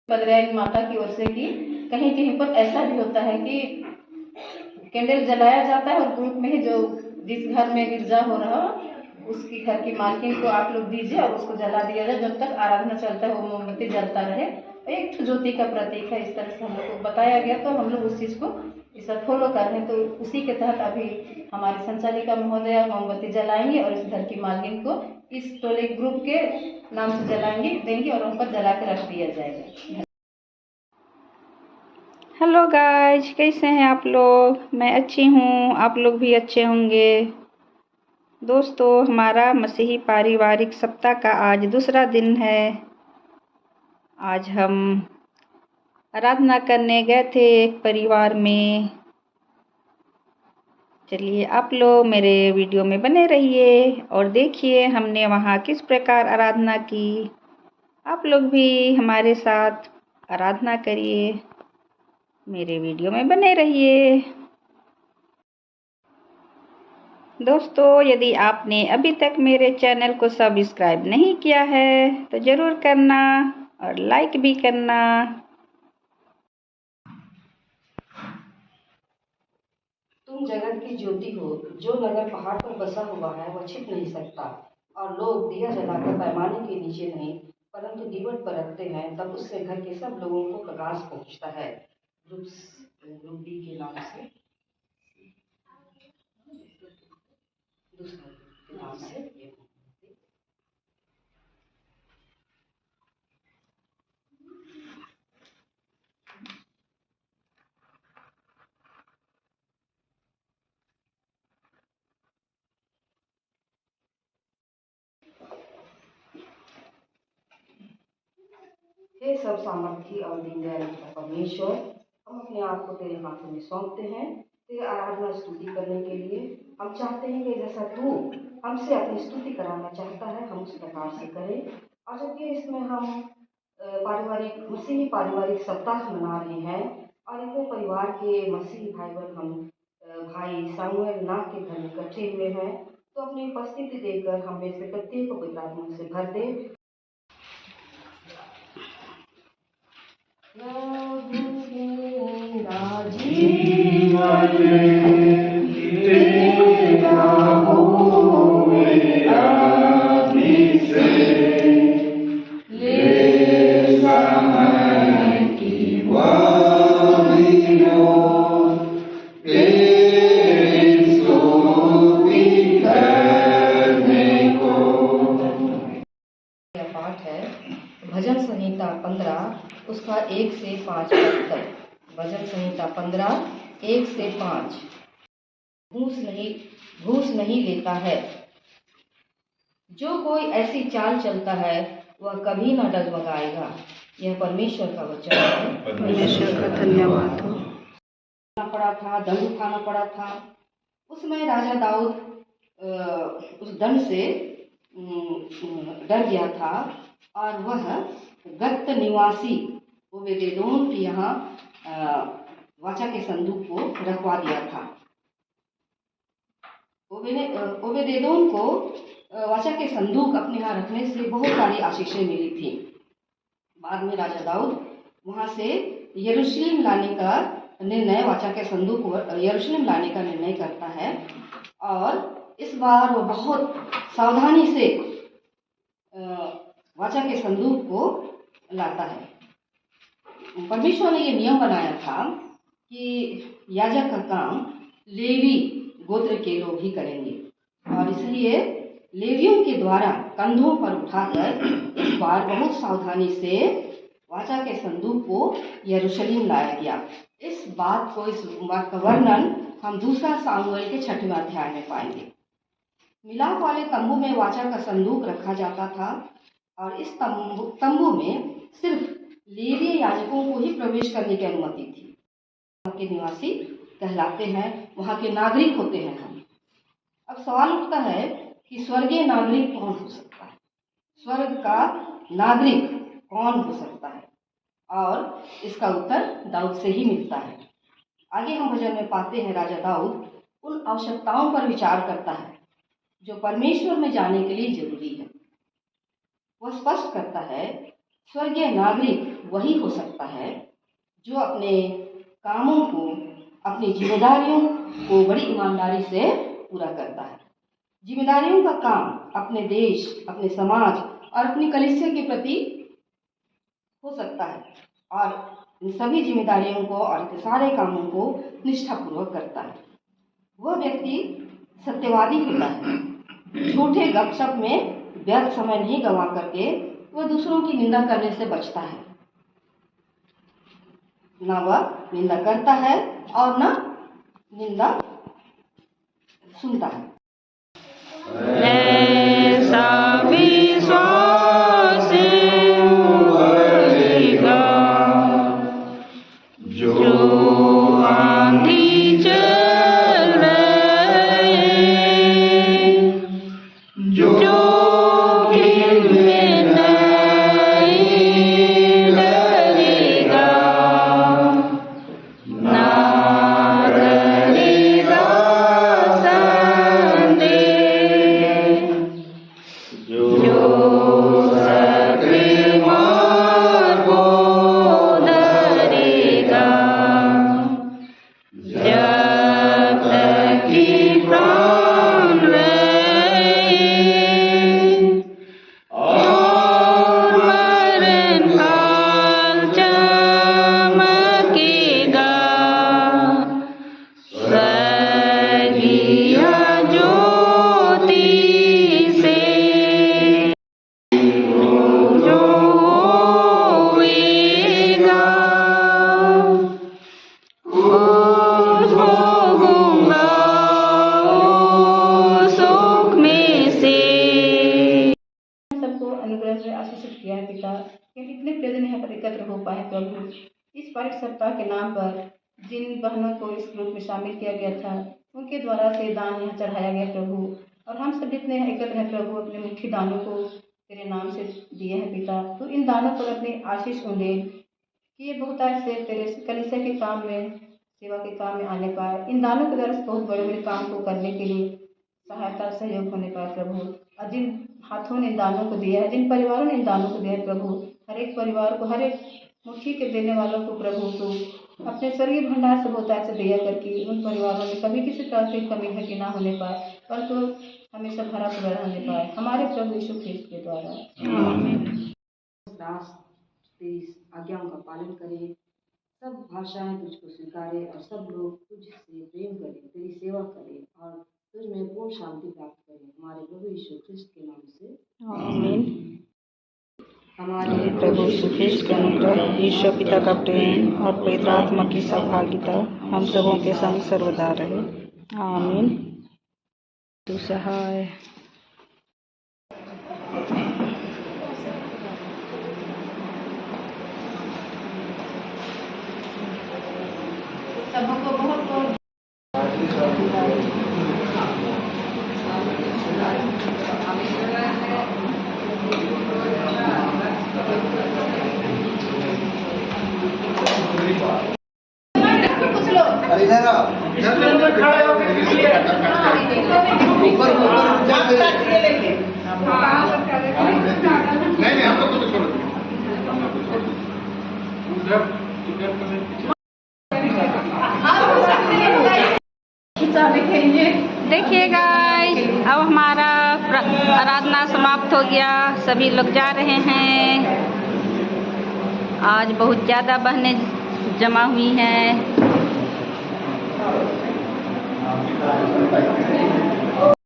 बद्रयानी माता की ओर से कि कहीं कहीं पर ऐसा भी होता है कि कैंडल जलाया जाता है और ग्रुप में ही जो जिस घर में गिरजा हो रहा हो उसकी घर की मालकिन को आप लोग दीजिए और उसको जला दिया जाए। जब तक आराधना चलता है वो मोमबत्ती जलता रहे, एक ज्योति का प्रतीक है। इस तरह से हम लोग को बताया गया तो हम लोग उस चीज़ को इस फॉलो कर रहे हैं। तो उसी के तहत अभी हमारी संचालिका महोदया मोमबत्ती जलाएंगे और इस घर की मालकिन को इस टोले ग्रुप के नाम से जलाएंगे देंगे और उन पर जला के रख दिया जाएगा। हेलो गाइज, कैसे हैं आप लोग? मैं अच्छी हूँ, आप लोग भी अच्छे होंगे। दोस्तों, हमारा मसीही पारिवारिक सप्ताह का आज दूसरा दिन है। आज हम आराधना करने गए थे एक परिवार में। चलिए आप लोग मेरे वीडियो में बने रहिए और देखिए हमने वहाँ किस प्रकार आराधना की। आप लोग भी हमारे साथ आराधना करिए, मेरे वीडियो में बने रहिए। दोस्तों, यदि आपने अभी तक मेरे चैनल को सब्सक्राइब नहीं किया है तो ज़रूर करना और लाइक भी करना। तुम जगत की ज्योति हो, जो नगर पहाड़ पर बसा हुआ है वह छिप नहीं सकता। और लोग दिया जलाकर पैमाने के नीचे नहीं परंतु दीवट पर रखते हैं, तब उससे घर के सब लोगों को प्रकाश पहुंचता है। ग्रुप बी के नाम से दूसरा के नाम से हे सब सामर्थी और दीनदयाल परमेश्वर, हम अपने आप को तेरे हाथों में सौंपते हैं तेरे आराधना स्तुति करने के लिए। हम चाहते हैं कि जैसा तू हमसे अपनी स्तुति कराना चाहता है हम उस प्रकार से करें। और जबकि इसमें हम पारिवारिक मसीही पारिवारिक सप्ताह मना रहे हैं और इतने परिवार के मसीही भाई बहन हम भाई सामुएल नाग के घर में इकट्ठे हुए हैं, तो अपनी उपस्थिति देकर हम में से प्रत्येक को पवित्र आत्मा से भर दे। पाठ है भजन संहिता 15 उसका 1 से 5 पद तक। भजन संहिता 15 1 से 5। घूस नहीं लेता है। जो कोई ऐसी चाल चलता है वह कभी न डगमगाएगा। यह परमेश्वर का वचन है। परमेश्वर का धन्यवाद हो। पड़ा था, दंड उठाना पड़ा था। उसमें राजा दाऊद उस दंड से डर गया था और वह गत निवासी ओबेदेदोम के यहाँ वाचा के संदूक को रखवा दिया था। ओबेदेदोम को वाचा के संदूक अपने यहाँ रखने से बहुत सारी आशीषें मिली थी। बाद में राजा दाऊद वहाँ से यरूशलेम लाने का निर्णय वाचा के संदूक यरूशलेम लाने का निर्णय करता है और इस बार वो बहुत सावधानी से वाचा के संदूक को लाता है। परमेश्वर ने ये नियम बनाया था कि याजक का काम लेवी गोत्र के लोग ही करेंगे और इसलिए लेवियों के द्वारा कंधों पर उठाकर इस बार बहुत सावधानी से वाचा के संदूक को यरूशलेम लाया गया। इस बात का वर्णन हम दूसरा सामुएल के 6वें अध्याय में पाएंगे। मिलाप वाले तंबू में वाचा का संदूक रखा जाता था और इस तंबू में सिर्फ लेवीय याजकों को ही प्रवेश करने की अनुमति थी। वहाँ के निवासी कहलाते हैं, वहाँ के नागरिक होते हैं हम। अब सवाल उठता है कि स्वर्गीय नागरिक कौन हो सकता है? स्वर्ग का नागरिक कौन हो सकता है? और इसका उत्तर दाऊद से ही मिलता है। आगे हम भजन में पाते हैं राजा दाऊद उन आवश्यकताओं पर विचार करता है जो परमेश्वर में जाने के लिए जरूरी है। वह स्पष्ट करता है स्वर्गीय नागरिक वही हो सकता है जो अपने कामों को, अपनी जिम्मेदारियों को बड़ी ईमानदारी से पूरा करता है। जिम्मेदारियों का काम अपने देश, अपने समाज और अपनी कलीसिया के प्रति हो सकता है और इन सभी जिम्मेदारियों को और इतने सारे कामों को निष्ठापूर्वक करता है। वह व्यक्ति सत्यवादी होता है। झूठे गपशप में व्यर्थ समय नहीं गंवा करके वह दूसरों की निंदा करने से बचता है। न वह निंदा करता है और न निंदा सुनता है। ऐसा विश्वास बढ़ेगा जो आंधी चल रहे, जो जोखिम में नहीं डरेगा, ना करेगा संदेह, जो सत्य मार्ग को धरेगा, जब तक कि प्राण रहे और मरण काल चमकेगा, स्वर्गीय ज्योति से जो होएगा, खुश होऊंगा उस सुख में से। सबको अनुग्रह से आशीषित किया है पिता कि इतने प्रियजन यहाँ पर एकत्र हो पाए प्रभु। इस पारिक सप्ताह के नाम पर जिन बहनों को इस ग्रुप में शामिल किया गया था उनके द्वारा से दान यहाँ चढ़ाया गया प्रभु, और हम सब जितने यहाँ एकत्र हैं प्रभु अपने मुख्य दानों को तेरे नाम से दिए हैं पिता। तो इन दानों पर अपनी आशीष उंडेल कि ये बहुतायत से तेरे कलीसिया के काम में, सेवा के काम में आने पाए। इन दानों के द्वारा बहुत बड़े बड़े काम को करने के लिए सहायता सहयोग होने पाए प्रभु। और जिन हाथों ने इन दानों को दिया है, जिन परिवारों ने इन दानों को दिया है प्रभु, हर एक परिवार को, हर एक मुट्ठी के देने वालों को प्रभु तो अपने स्वर्गीय भंडार से बहुतायत से दिया करके उन परिवारों में कभी किसी तरह की कमी घटी ना होने पाए, परंतु हमेशा भरा पूरा रहने पाए हमारे प्रभु यीशु ख्रिस्त के द्वारा। दास तेरी आज्ञाओं का पालन करें, सब भाषाएं तुझको स्वीकारें और सब लोग तुझसे प्रेम करें, तेरी सेवा करें और तुझ में पूर्ण शांति प्राप्त करें। हमारे प्रभु यीशु ख्रिस्त के नाम से आमीन। हमारे प्रभु यीशु ख्रिस्त का अनुग्रह, ईश्वर पिता का प्रेम और पवित्र आत्मा की सहभागिता हम सबों के संग सर्वदा रहे। आमीन। तू सहाय। सबको बहुत बहुत कुछ लोग अरे इधर आओ, खड़े हो ऊपर नहीं हम लोग तो छोड़ देखिए गाइस, अब हमारा आराधना समाप्त हो गया, सभी लोग जा रहे हैं। आज बहुत ज़्यादा बहनें जमा हुई हैं।